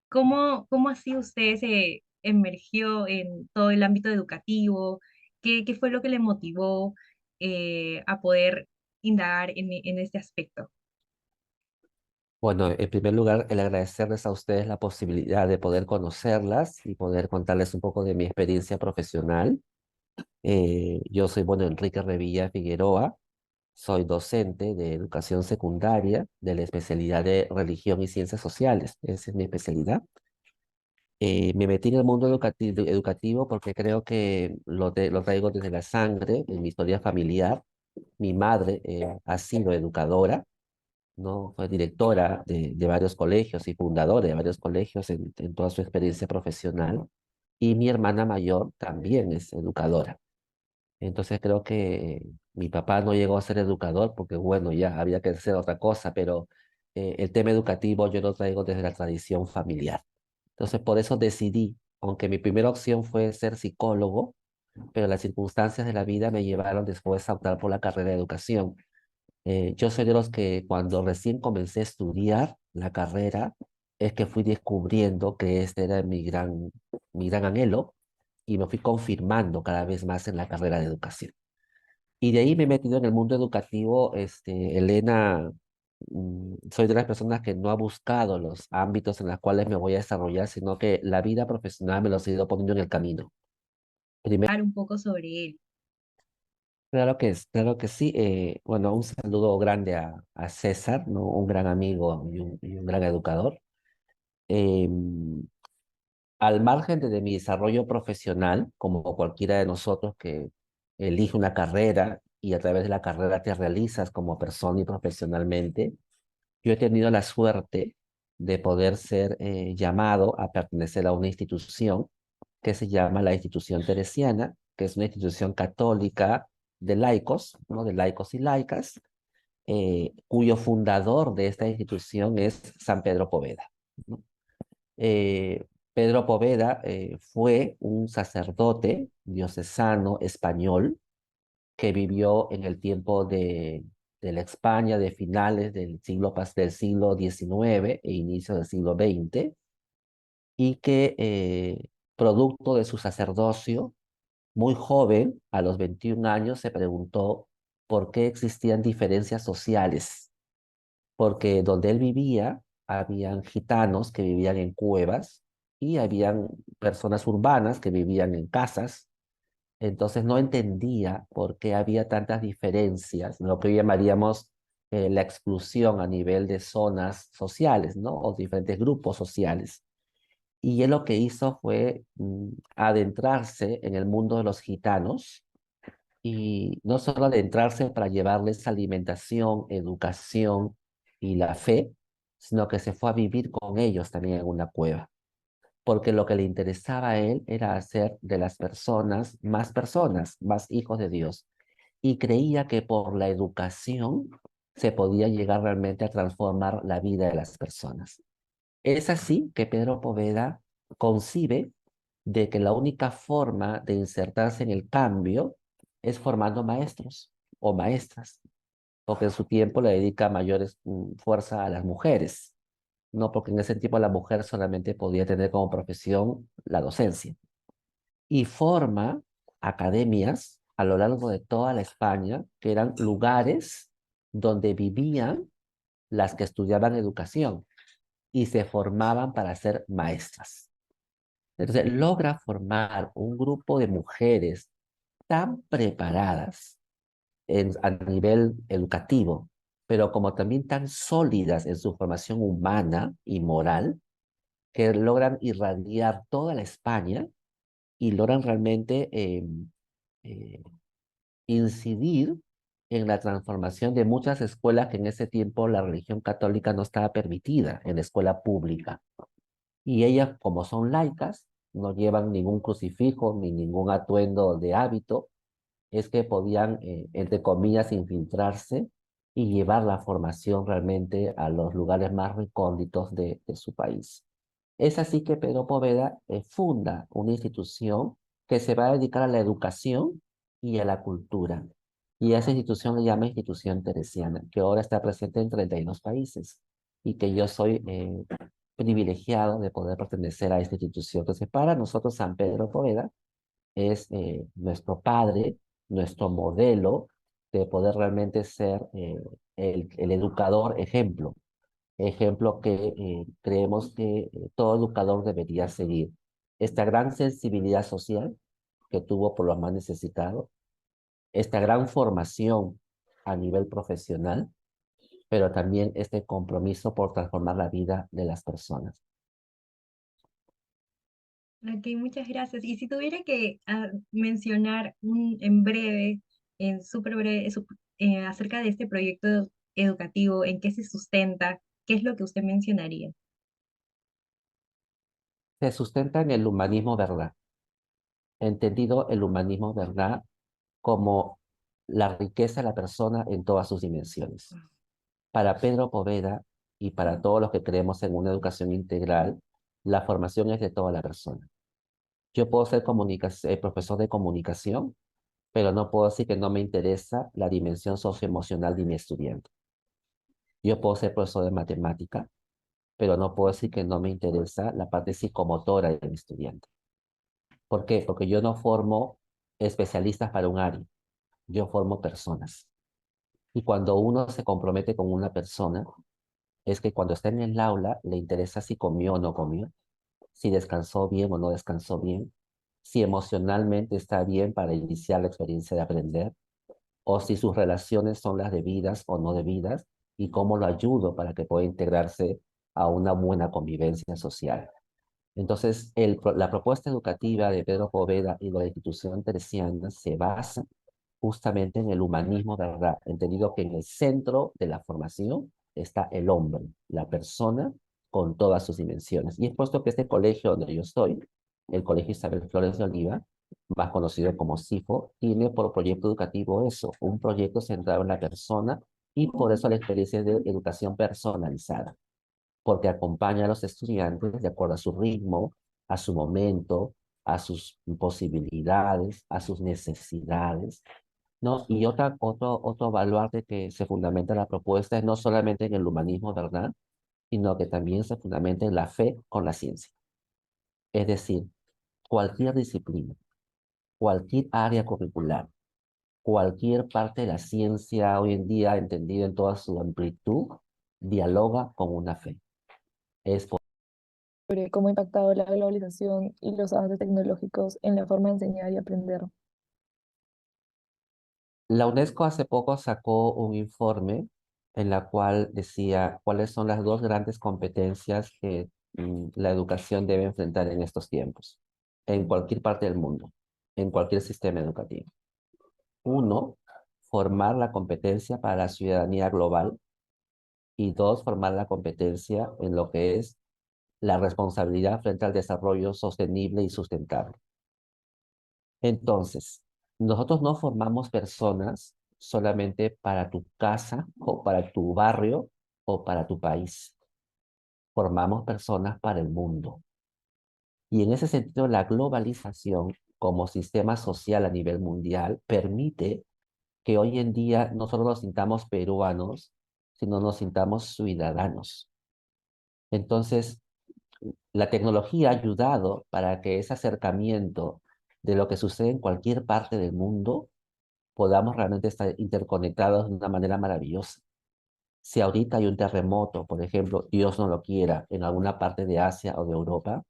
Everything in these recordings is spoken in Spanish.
¿Cómo así usted se emergió en todo el ámbito educativo? ¿Qué fue lo que le motivó a poder indagar en este aspecto? Bueno, en primer lugar, el agradecerles a ustedes la posibilidad de poder conocerlas y poder contarles un poco de mi experiencia profesional. Yo soy, bueno, Enrique Revilla Figueroa, soy docente de educación secundaria de la especialidad de religión y ciencias sociales. Esa es mi especialidad. Me metí en el mundo educativo porque creo que lo traigo desde la sangre, en mi historia familiar. Mi madre ha sido educadora, ¿no? Fue directora de varios colegios y fundadora de varios colegios en toda su experiencia profesional. Y mi hermana mayor también es educadora. Entonces creo que mi papá no llegó a ser educador porque, bueno, ya había que hacer otra cosa, pero el tema educativo yo lo traigo desde la tradición familiar. Entonces por eso decidí, aunque mi primera opción fue ser psicólogo, pero las circunstancias de la vida me llevaron después a optar por la carrera de educación. Yo soy de los que cuando recién comencé a estudiar la carrera, es que fui descubriendo que este era mi gran anhelo y me fui confirmando cada vez más en la carrera de educación. Y de ahí me he metido en el mundo educativo, Elena, soy de las personas que no ha buscado los ámbitos en los cuales me voy a desarrollar, sino que la vida profesional me los ha ido poniendo en el camino. Primero, Hablar un poco sobre él. claro que sí. Bueno, un saludo grande a César, ¿no? Un gran amigo y un gran educador. Em, Al margen de mi desarrollo profesional, como cualquiera de nosotros que elige una carrera y a través de la carrera te realizas como persona y profesionalmente, yo he tenido la suerte de poder ser llamado a pertenecer a una institución que se llama la Institución Teresiana, que es una institución católica de laicos, ¿no? De laicos y laicas, cuyo fundador de esta institución es San Pedro Poveda, ¿no? Pedro Poveda fue un sacerdote diocesano español que vivió en el tiempo de la España de finales del siglo XIX e inicio del siglo XX, y que producto de su sacerdocio, muy joven, a los 21 años, se preguntó por qué existían diferencias sociales, porque donde él vivía habían gitanos que vivían en cuevas y habían personas urbanas que vivían en casas. Entonces no entendía por qué había tantas diferencias, lo que hoy llamaríamos la exclusión a nivel de zonas sociales, ¿no? O diferentes grupos sociales. Y él lo que hizo fue adentrarse en el mundo de los gitanos y no solo adentrarse para llevarles alimentación, educación y la fe, sino que se fue a vivir con ellos también en una cueva, porque lo que le interesaba a él era hacer de las personas, más hijos de Dios, y creía que por la educación se podía llegar realmente a transformar la vida de las personas. Es así que Pedro Poveda concibe de que la única forma de insertarse en el cambio es formando maestros o maestras, porque en su tiempo le dedica mayores fuerza a las mujeres, no porque en ese tiempo la mujer solamente podía tener como profesión la docencia. Y forma academias a lo largo de toda la España, que eran lugares donde vivían las que estudiaban educación y se formaban para ser maestras. Entonces, logra formar un grupo de mujeres tan preparadas a nivel educativo, pero como también tan sólidas en su formación humana y moral, que logran irradiar toda la España y logran realmente eh, incidir en la transformación de muchas escuelas que en ese tiempo la religión católica no estaba permitida en la escuela pública. Y ellas, como son laicas, no llevan ningún crucifijo ni ningún atuendo de hábito, es que podían, entre comillas, infiltrarse y llevar la formación realmente a los lugares más recónditos de su país. Es así que Pedro Poveda funda una institución que se va a dedicar a la educación y a la cultura. Y a esa institución le llama Institución Teresiana, que ahora está presente en 32 países y que yo soy privilegiado de poder pertenecer a esta institución. Entonces, para nosotros San Pedro Poveda es nuestro padre, nuestro modelo de poder realmente ser el educador ejemplo, ejemplo que creemos que todo educador debería seguir. Esta gran sensibilidad social que tuvo por los más necesitados, esta gran formación a nivel profesional, pero también este compromiso por transformar la vida de las personas. Ok, muchas gracias. Y si tuviera que mencionar en breve, en súper breve, acerca de este proyecto educativo, en qué se sustenta, ¿qué es lo que usted mencionaría? Se sustenta en el humanismo verdad, entendido el humanismo verdad como la riqueza de la persona en todas sus dimensiones. Para Pedro Poveda y para todos los que creemos en una educación integral, la formación es de toda la persona. Yo puedo ser profesor de comunicación, pero no puedo decir que no me interesa la dimensión socioemocional de mi estudiante. Yo puedo ser profesor de matemática, pero no puedo decir que no me interesa la parte psicomotora de mi estudiante. ¿Por qué? Porque yo no formo especialistas para un área, yo formo personas. Y cuando uno se compromete con una persona, es que cuando está en el aula le interesa si comió o no comió, si descansó bien o no descansó bien, si emocionalmente está bien para iniciar la experiencia de aprender, o si sus relaciones son las debidas o no debidas, y cómo lo ayudo para que pueda integrarse a una buena convivencia social. Entonces, la propuesta educativa de Pedro Poveda y de la institución teresiana se basa justamente en el humanismo, ¿verdad? Entendido que en el centro de la formación está el hombre, la persona con todas sus dimensiones. Y es puesto que este colegio donde yo estoy, el Colegio Isabel Flores de Oliva, más conocido como CIFO, tiene por proyecto educativo eso, un proyecto centrado en la persona y por eso la experiencia de educación personalizada, porque acompaña a los estudiantes de acuerdo a su ritmo, a su momento, a sus posibilidades, a sus necesidades, ¿no? Y otro baluarte que se fundamenta en la propuesta es no solamente en el humanismo, ¿verdad? Sino que también se fundamenta en la fe con la ciencia. Es decir, cualquier disciplina, cualquier área curricular, cualquier parte de la ciencia hoy en día, entendida en toda su amplitud, dialoga con una fe. Es Sobre cómo ha impactado la globalización y los avances tecnológicos en la forma de enseñar y aprender. La UNESCO hace poco sacó un informe en la cual decía cuáles son las dos grandes competencias que la educación debe enfrentar en estos tiempos, en cualquier parte del mundo, en cualquier sistema educativo. Uno, formar la competencia para la ciudadanía global y dos, formar la competencia en lo que es la responsabilidad frente al desarrollo sostenible y sustentable. Entonces, nosotros no formamos personas solamente para tu casa o para tu barrio o para tu país. Formamos personas para el mundo. Y en ese sentido, la globalización como sistema social a nivel mundial permite que hoy en día no solo nos sintamos peruanos, sino nos sintamos ciudadanos. Entonces, la tecnología ha ayudado para que ese acercamiento de lo que sucede en cualquier parte del mundo podamos realmente estar interconectados de una manera maravillosa. Si ahorita hay un terremoto, por ejemplo, Dios no lo quiera, en alguna parte de Asia o de Europa,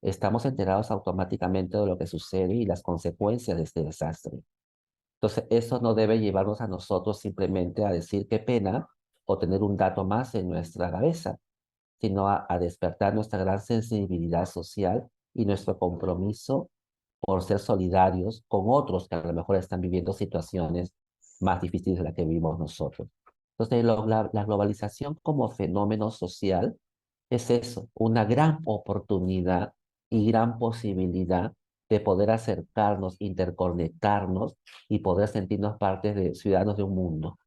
estamos enterados automáticamente de lo que sucede y las consecuencias de este desastre. Entonces, eso no debe llevarnos a nosotros simplemente a decir qué pena o tener un dato más en nuestra cabeza, sino a despertar nuestra gran sensibilidad social y nuestro compromiso por ser solidarios con otros que a lo mejor están viviendo situaciones más difíciles de las que vivimos nosotros. Entonces, la globalización como fenómeno social es eso, una gran oportunidad y gran posibilidad de poder acercarnos, interconectarnos y poder sentirnos parte de ciudadanos de un mundo.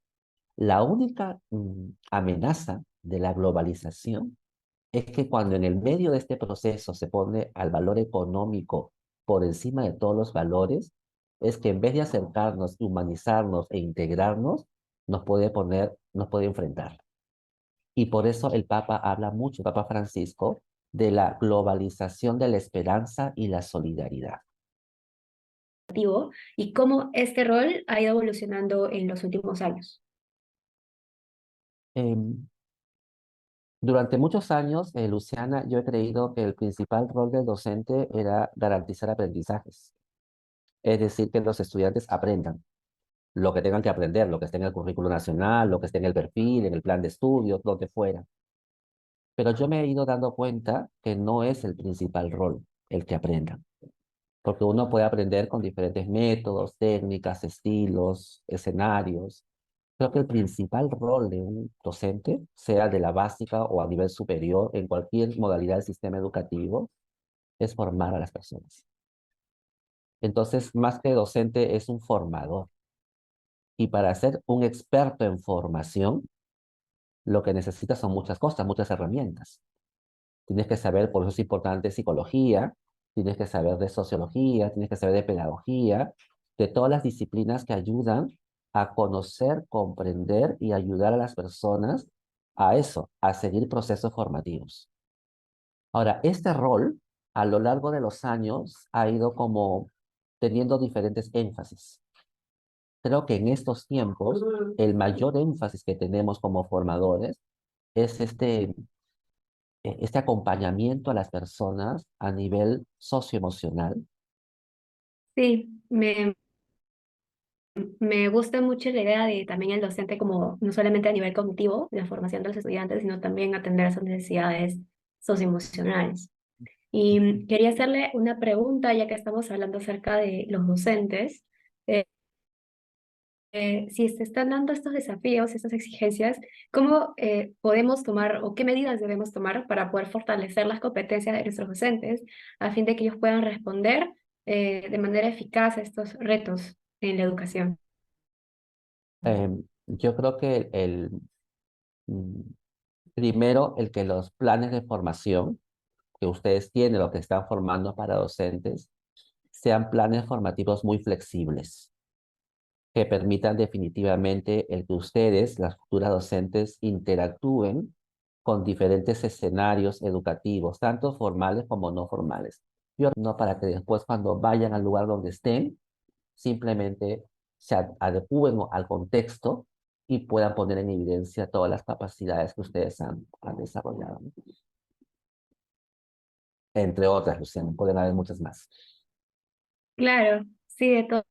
La única amenaza de la globalización es que cuando en el medio de este proceso se pone al valor económico por encima de todos los valores, es que en vez de acercarnos, humanizarnos e integrarnos, nos puede enfrentar. Y por eso el Papa habla mucho, el Papa Francisco, de la globalización de la esperanza y la solidaridad. Y cómo este rol ha ido evolucionando en los últimos años. Em, Durante muchos años, Luciana, yo he creído que el principal rol del docente era garantizar aprendizajes, es decir, que los estudiantes aprendan lo que tengan que aprender, lo que esté en el currículo nacional, lo que esté en el perfil, en el plan de estudios, donde fuera. Pero yo me he ido dando cuenta que no es el principal rol el que aprendan, porque uno puede aprender con diferentes métodos, técnicas, estilos, escenarios. Creo que el principal rol de un docente, sea de la básica o a nivel superior, en cualquier modalidad del sistema educativo, es formar a las personas. Entonces, más que docente, es un formador. Y para ser un experto en formación, lo que necesitas son muchas cosas, muchas herramientas. Tienes que saber, por eso es importante psicología, tienes que saber de sociología, tienes que saber de pedagogía, de todas las disciplinas que ayudan a conocer, comprender y ayudar a las personas a eso, a seguir procesos formativos. Ahora, este rol a lo largo de los años ha ido como teniendo diferentes énfasis. Creo que en estos tiempos el mayor énfasis que tenemos como formadores es este acompañamiento a las personas a nivel socioemocional. Sí, me gusta mucho la idea de también el docente como no solamente a nivel cognitivo, la formación de los estudiantes, sino también atender a sus necesidades socioemocionales. Y quería hacerle una pregunta, ya que estamos hablando acerca de los docentes. Eh, si se están dando estos desafíos, estas exigencias, ¿cómo podemos tomar o qué medidas debemos tomar para poder fortalecer las competencias de nuestros docentes a fin de que ellos puedan responder de manera eficaz a estos retos en la educación? Yo creo que mm, primero, el que los planes de formación que ustedes tienen o que están formando para docentes sean planes formativos muy flexibles, que permitan definitivamente el que ustedes, las futuras docentes, interactúen con diferentes escenarios educativos, tanto formales como no formales. Yo no para que después cuando vayan al lugar donde estén, simplemente se adecúen al contexto y puedan poner en evidencia todas las capacidades que ustedes han desarrollado, ¿no? Entre otras, Luciano, pueden haber muchas más. Claro, sí, de todo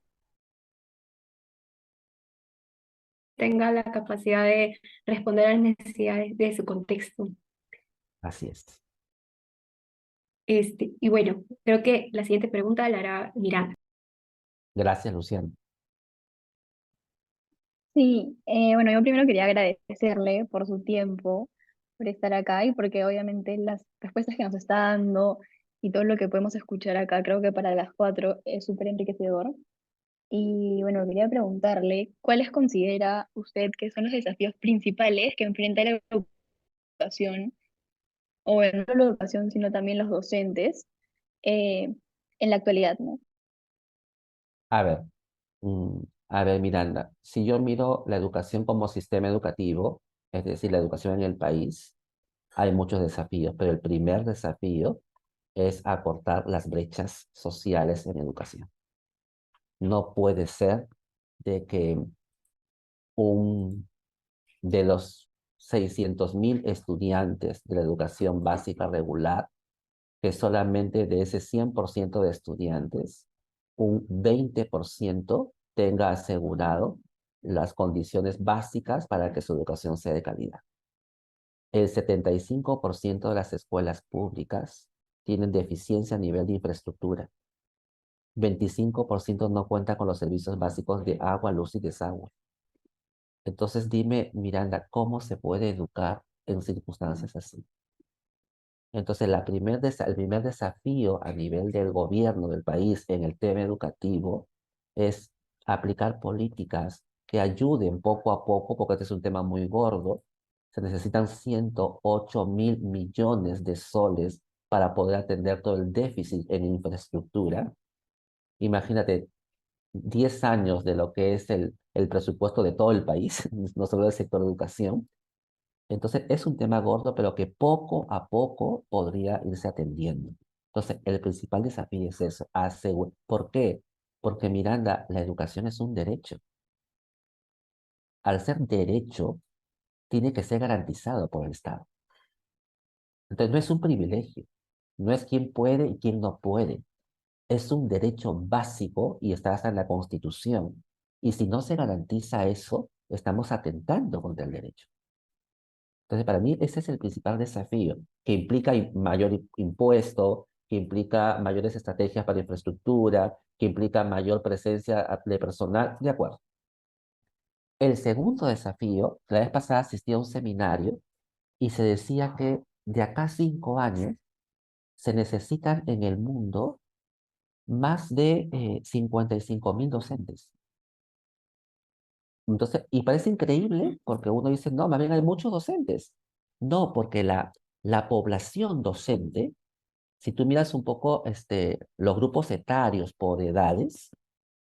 tenga la capacidad de responder a las necesidades de su contexto. Así es. Y bueno, creo que la siguiente pregunta la hará Miranda. Gracias, Luciano. Sí, bueno, yo primero quería agradecerle por su tiempo, por estar acá y porque obviamente las respuestas que nos está dando y todo lo que podemos escuchar acá, creo que para las cuatro es súper enriquecedor. Y bueno, quería preguntarle, ¿cuáles considera usted que son los desafíos principales que enfrenta la educación, o bueno, no solo la educación, sino también los docentes eh, en la actualidad, ¿no? A ver, a ver, Miranda, si yo miro la educación como sistema educativo, es decir, la educación en el país, hay muchos desafíos, pero el primer desafío es acortar las brechas sociales en educación. No puede ser de que un, de los 600.000 estudiantes de la educación básica regular, que solamente de ese 100% de estudiantes, un 20% tenga asegurado las condiciones básicas para que su educación sea de calidad. El 75% de las escuelas públicas tienen deficiencia a nivel de infraestructura. 25% no cuenta con los servicios básicos de agua, luz y desagüe. Entonces dime, Miranda, ¿cómo se puede educar en circunstancias así? Entonces, el primer desafío a nivel del gobierno del país en el tema educativo es aplicar políticas que ayuden poco a poco, porque este es un tema muy gordo. Se necesitan 108.000 millones de soles para poder atender todo el déficit en infraestructura. Imagínate, 10 años de lo que es el presupuesto de todo el país, no solo del sector educación, Entonces, es un tema gordo, pero que poco a poco podría irse atendiendo. Entonces, el principal desafío es eso, ¿Por qué? Porque Miranda, la educación es un derecho. Al ser derecho, tiene que ser garantizado por el Estado. Entonces, no es un privilegio, no es quién puede y quién no puede. Es un derecho básico y está hasta en la Constitución. Y si no se garantiza eso, estamos atentando contra el derecho. Entonces, para mí ese es el principal desafío, que implica mayor impuesto, que implica mayores estrategias para infraestructura, que implica mayor presencia de personal. De acuerdo. El segundo desafío, la vez pasada asistí a un seminario y se decía que de acá a 5 años se necesitan en el mundo más de 55.000 docentes. Entonces, y parece increíble porque uno dice, no, más bien hay muchos docentes. No, porque la población docente, si tú miras un poco los grupos etarios por edades,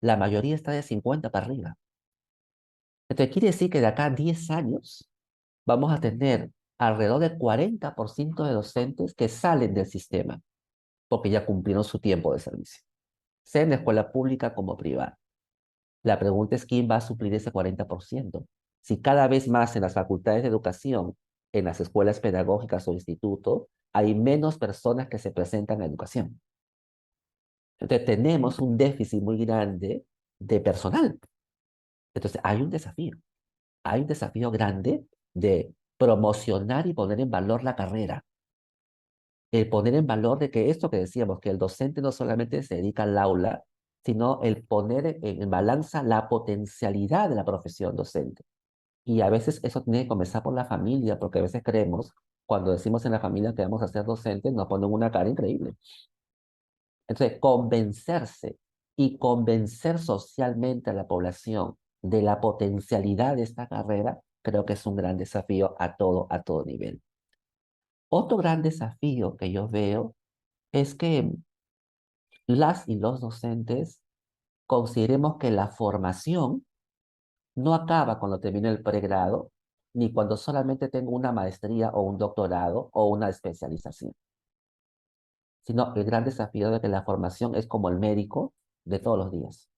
la mayoría está de 50 para arriba. Entonces, quiere decir que de acá a 10 años vamos a tener alrededor del 40% de docentes que salen del sistema porque ya cumplieron su tiempo de servicio, sea en la escuela pública como privada. La pregunta es quién va a suplir ese 40%. Si cada vez más en las facultades de educación, en las escuelas pedagógicas o institutos, hay menos personas que se presentan a educación. Entonces tenemos un déficit muy grande de personal. Entonces hay un desafío grande de promocionar y poner en valor la carrera. El poner en valor de que esto que decíamos, que el docente no solamente se dedica al aula, sino el poner en balanza la potencialidad de la profesión docente. Y a veces eso tiene que comenzar por la familia, porque a veces creemos, cuando decimos en la familia que vamos a ser docentes, nos ponen una cara increíble. Entonces, convencerse y convencer socialmente a la población de la potencialidad de esta carrera, creo que es un gran desafío a todo nivel. Otro gran desafío que yo veo es que las y los docentes consideremos que la formación no acaba cuando termine el pregrado, ni cuando solamente tengo una maestría o un doctorado o una especialización, sino el gran desafío de que la formación es como el médico de todos los días.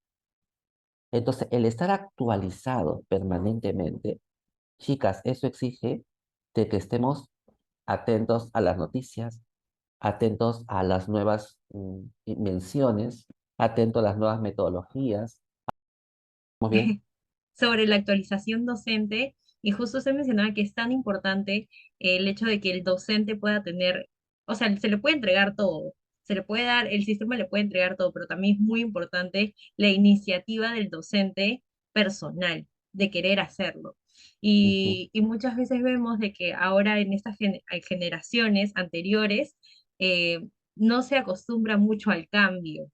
Entonces, el estar actualizado permanentemente, chicas, eso exige de que estemos atentos a las noticias, atentos a las nuevas invenciones, atentos a las nuevas metodologías. ¿Estamos bien? Sobre la actualización docente, y justo usted mencionaba que es tan importante el hecho de que el docente pueda tener, o sea, se le puede entregar todo, se le puede dar, el sistema le puede entregar todo, pero también es muy importante la iniciativa del docente personal, de querer hacerlo. Ujú. Y muchas veces vemos de que ahora en estas generaciones anteriores no se acostumbra mucho al cambio,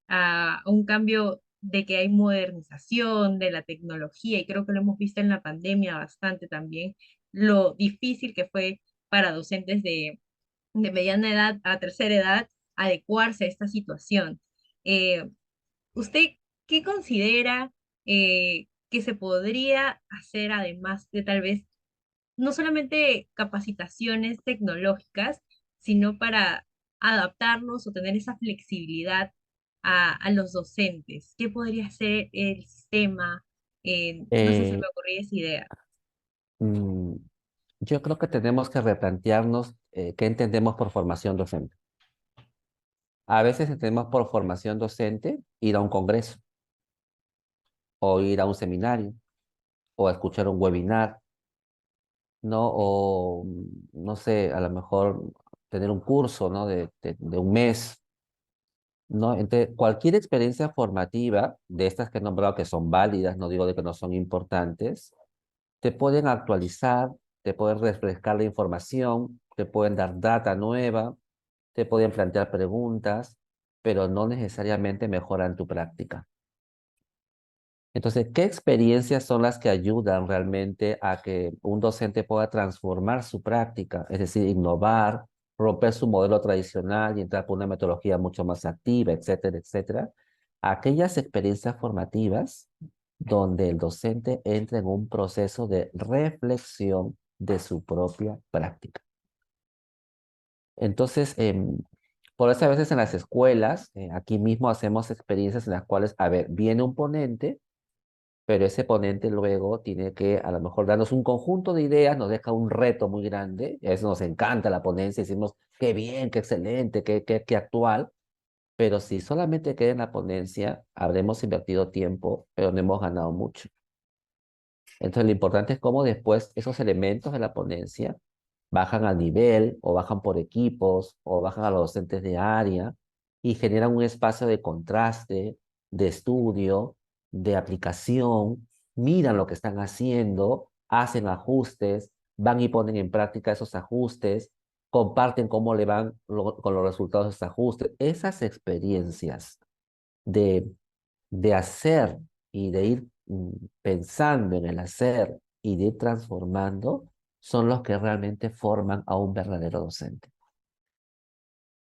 a un cambio de que hay modernización de la tecnología, y creo que lo hemos visto en la pandemia bastante también, lo difícil que fue para docentes de mediana edad a tercera edad adecuarse a esta situación. Eh, ¿Usted qué considera que se podría hacer además de tal vez no solamente capacitaciones tecnológicas, sino para adaptarnos o tener esa flexibilidad a los docentes? ¿Qué podría ser el sistema? No sé, se Eh, me ocurría esa idea. mm, yo creo que tenemos que replantearnos qué entendemos por formación docente. A veces entendemos por formación docente ir a un congreso o ir a un seminario o escuchar un webinar, ¿no? O, no sé, a lo mejor tener un curso, ¿no? De un mes, ¿no? Entonces, cualquier experiencia formativa de estas que he nombrado que son válidas, no digo de que no son importantes, te pueden actualizar, te pueden refrescar la información, te pueden dar data nueva, te pueden plantear preguntas, pero no necesariamente mejoran tu práctica. Entonces, ¿qué experiencias son las que ayudan realmente a que un docente pueda transformar su práctica? Es decir, innovar, romper su modelo tradicional y entrar por una metodología mucho más activa, etcétera, etcétera. Aquellas experiencias formativas donde el docente entra en un proceso de reflexión de su propia práctica. Entonces, por eso a veces en las escuelas, aquí mismo hacemos experiencias en las cuales, a ver, viene un ponente, pero ese ponente luego tiene que a lo mejor darnos un conjunto de ideas, nos deja un reto muy grande, y a veces nos encanta la ponencia, decimos, qué bien, qué excelente, qué actual, pero si solamente queda en la ponencia, habremos invertido tiempo, pero no hemos ganado mucho. Entonces, lo importante es cómo después esos elementos de la ponencia bajan al nivel, o bajan por equipos, o bajan a los docentes de área, y generan un espacio de contraste, de estudio, de aplicación, miran lo que están haciendo, hacen ajustes, van y ponen en práctica esos ajustes, comparten cómo le van con los resultados de esos ajustes. Esas experiencias de, de hacer y de ir pensando en el hacer y de ir transformando, son los que realmente forman a un verdadero docente.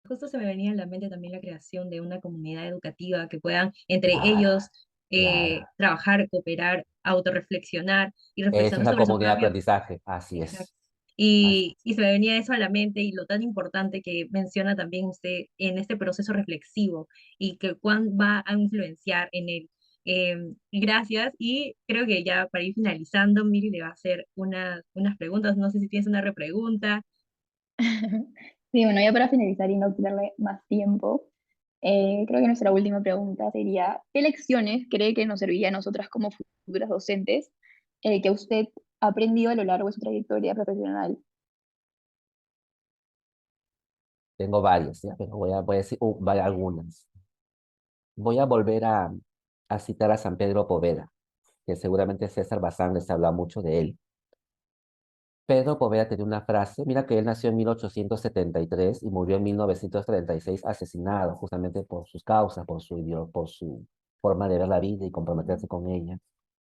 Justo se me venía a la mente también la creación de una comunidad educativa que puedan entre Claro, ellos claro. trabajar, cooperar, autorreflexionar y Esa es reflexionar la sobre su comunidad de propio. aprendizaje, así Exacto. es. Así Y se me venía eso a la mente y lo tan importante que menciona también usted en este proceso reflexivo y que cuán va a influenciar en él. Gracias y creo que ya para ir finalizando, Miri le va a hacer unas preguntas, no sé si tienes una repregunta. Sí, bueno, ya para finalizar y no quitarle más tiempo, creo que nuestra última pregunta sería, ¿qué lecciones cree que nos serviría a nosotras como futuras docentes que usted ha aprendido a lo largo de su trayectoria profesional? tengo varias, ¿ya? Pero voy a decir algunas. Voy a volver a citar a San Pedro Poveda, que seguramente César Bazán les habla mucho de él. Pedro Poveda tenía una frase, mira que él nació en 1873 y murió en 1936 asesinado justamente por sus causas, por su forma de ver la vida y comprometerse con ella.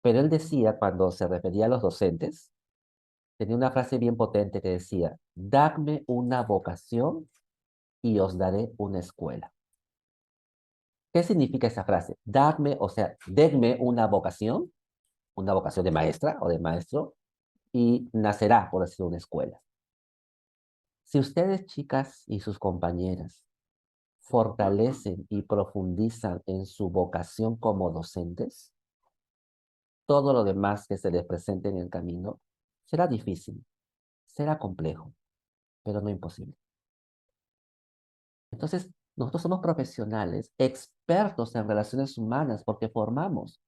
Pero él decía, cuando se refería a los docentes, tenía una frase bien potente que decía, dadme una vocación y os daré una escuela. ¿Qué significa esa frase? Dadme, o sea, denme una vocación de maestra o de maestro, y nacerá, por decirlo, una escuela. Si ustedes, chicas y sus compañeras, fortalecen y profundizan en su vocación como docentes, todo lo demás que se les presente en el camino será difícil, será complejo, pero no imposible. Entonces, nosotros somos profesionales, expertos en relaciones humanas, porque formamos.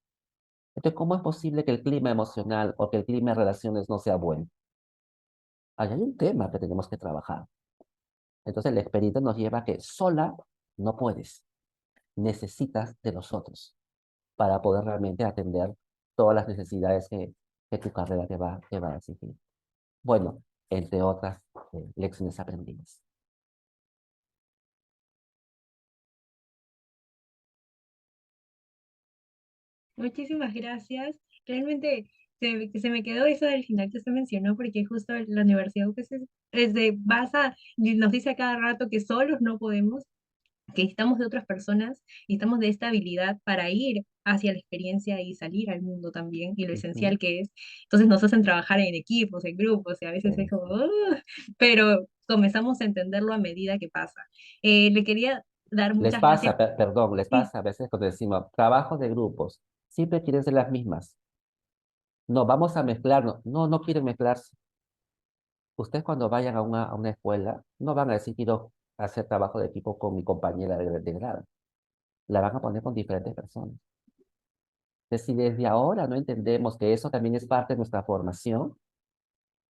Entonces, ¿cómo es posible que el clima emocional o que el clima de relaciones no sea bueno? Ahí hay un tema que tenemos que trabajar. Entonces, la experiencia nos lleva a que sola no puedes, necesitas de los otros para poder realmente atender todas las necesidades que tu carrera te va a exigir. Bueno, entre otras lecciones aprendidas. Muchísimas gracias. Realmente se me quedó eso del final que usted mencionó, porque justo la universidad pues, se basa, y nos dice a cada rato que solos no podemos, que necesitamos de otras personas, necesitamos de esta habilidad para ir hacia la experiencia y salir al mundo también, y lo Ujú. esencial que es. Entonces nos hacen trabajar en equipos, en grupos, y a veces es como, "Ugh", pero comenzamos a entenderlo a medida que pasa. Le quería dar Les muchas gracias. pasa, perdón, les Sí, pasa a veces cuando decimos trabajo de grupos, siempre quieren ser las mismas. No, vamos a mezclarnos. No, no quieren mezclarse. Ustedes cuando vayan a una escuela, no van a decir quiero hacer trabajo de equipo con mi compañera de grado. La van a poner con diferentes personas. Entonces, si desde ahora no entendemos que eso también es parte de nuestra formación,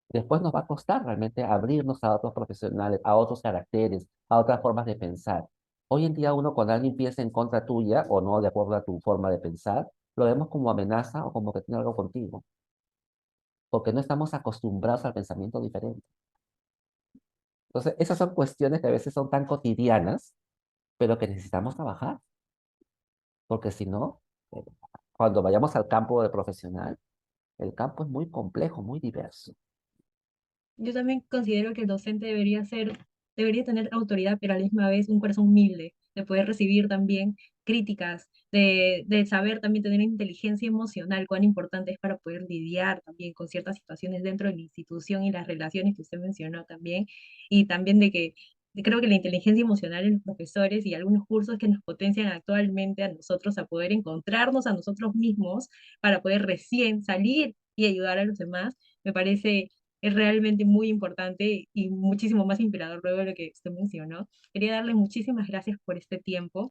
después nos va a costar realmente abrirnos a otros profesionales, a otros caracteres, a otras formas de pensar. Hoy en día uno cuando alguien piensa en contra tuya o no de acuerdo a tu forma de pensar, lo vemos como amenaza o como que tiene algo contigo, porque no estamos acostumbrados al pensamiento diferente. Entonces, esas son cuestiones que a veces son tan cotidianas, pero que necesitamos trabajar, porque si no, eh, cuando vayamos al campo de profesional, el campo es muy complejo, muy diverso. yo también considero que el docente debería tener autoridad, pero a la misma vez un corazón humilde, de poder recibir también críticas, de saber también tener inteligencia emocional, cuán importante es para poder lidiar también con ciertas situaciones dentro de la institución y las relaciones que usted mencionó también, y también de que creo que la inteligencia emocional en los profesores y algunos cursos que nos potencian actualmente a nosotros a poder encontrarnos a nosotros mismos para poder recién salir y ayudar a los demás, me parece es realmente muy importante y muchísimo más inspirador luego de lo que usted mencionó. Quería darle muchísimas gracias por este tiempo.